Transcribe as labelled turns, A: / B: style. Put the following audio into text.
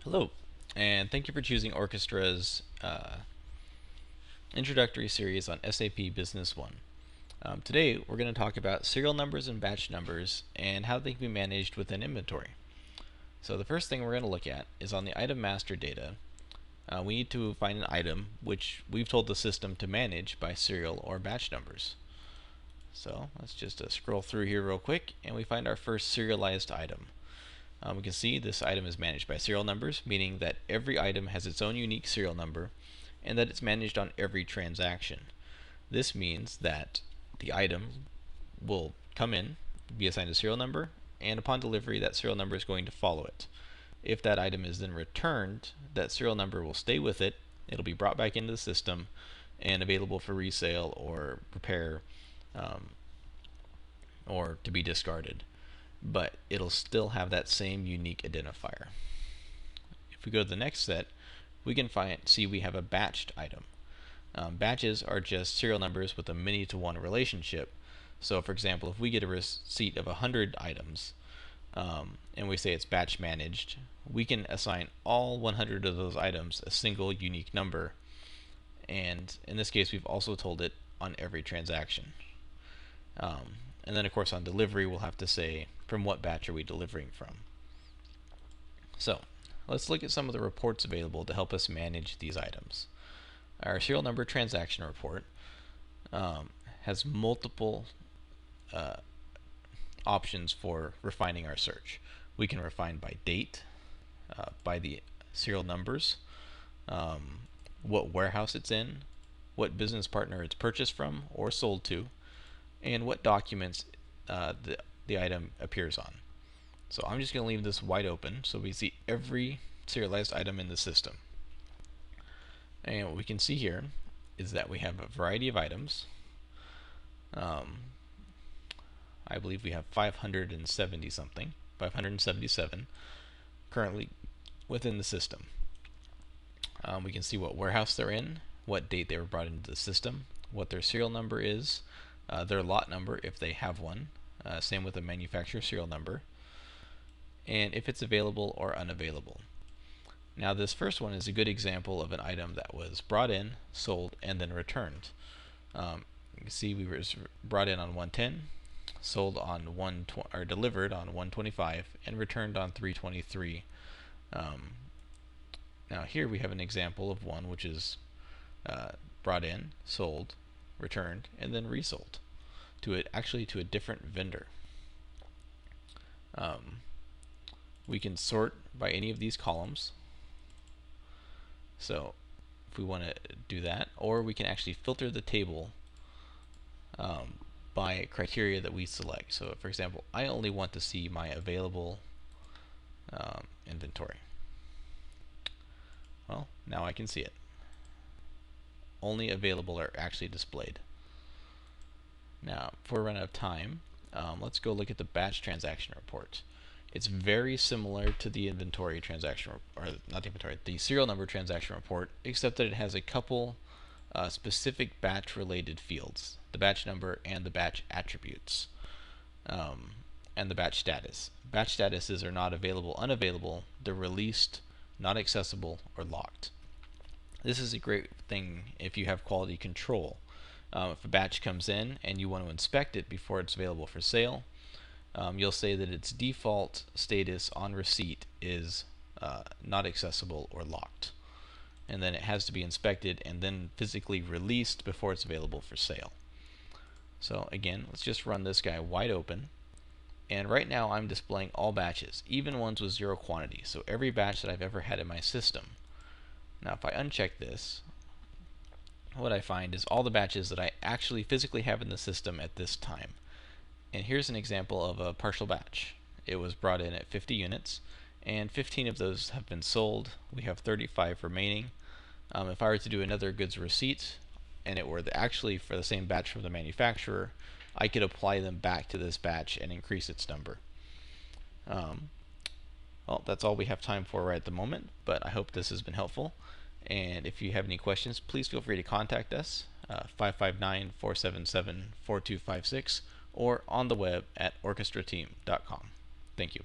A: Hello, and thank you for choosing Orchestra's introductory series on SAP Business One. Today, we're going to talk about serial numbers and batch numbers and how they can be managed within inventory. So the first thing we're going to look at is on the item master data. We need to find an item which we've told the system to manage by serial or batch numbers. So let's just scroll through here real quick, and we find our first serialized item. We can see this item is managed by serial numbers, meaning that every item has its own unique serial number and that it's managed on every transaction. This means that the item will come in, be assigned a serial number, and upon delivery that serial number is going to follow it. If that item is then returned, that serial number will stay with it. It'll be brought back into the system and available for resale or repair or to be discarded. But it'll still have that same unique identifier. If we go to the next set, we can see we have a batched item. Batches are just serial numbers with a many-to-one relationship. So for example, if we get a receipt of 100 items and we say it's batch managed, we can assign all 100 of those items a single unique number, and in this case we've also told it on every transaction. And then of course on delivery we'll have to say from what batch are we delivering from. So let's look at some of the reports available to help us manage these items. Our serial number transaction report has multiple options for refining our search. We can refine by date, by the serial numbers, what warehouse it's in, what business partner it's purchased from or sold to, and what documents the item appears on. So I'm just going to leave this wide open so we see every serialized item in the system. And what we can see here is that we have a variety of items. I believe we have 570 something, 577 currently within the system. We can see what warehouse they're in, what date they were brought into the system, what their serial number is, their lot number if they have one, same with the manufacturer serial number, and if it's available or unavailable. Now this first one is a good example of an item that was brought in, sold, and then returned. You can see we were brought in on 110, sold on or delivered on 125, and returned on 323. Now here we have an example of one which is brought in, sold, returned, and then resold to a different vendor. We can sort by any of these columns. So if we want to do that, or we can actually filter the table by criteria that we select. So for example, I only want to see my available inventory. Well, now I can see it. Only available are actually displayed. Now, before we run out of time, let's go look at the batch transaction report. It's very similar to the inventory transaction, or not the inventory, the serial number transaction report, except that it has a couple specific batch-related fields: the batch number and the batch attributes, and the batch status. Batch statuses are not available, unavailable, they're released, not accessible, or locked. This is a great thing if you have quality control. If a batch comes in and you want to inspect it before it's available for sale, you'll say that its default status on receipt is not accessible or locked. And then it has to be inspected and then physically released before it's available for sale. So again, let's just run this guy wide open. And right now I'm displaying all batches, even ones with zero quantity. So every batch that I've ever had in my system. Now if I uncheck this, what I find is all the batches that I actually physically have in the system at this time. And here's an example of a partial batch. It was brought in at 50 units, and 15 of those have been sold. We have 35 remaining. If I were to do another goods receipt, and it were actually for the same batch from the manufacturer, I could apply them back to this batch and increase its number. Well, that's all we have time for right at the moment, but I hope this has been helpful. And if you have any questions, please feel free to contact us, 559-477-4256, or on the web at orchestrateam.com. Thank you.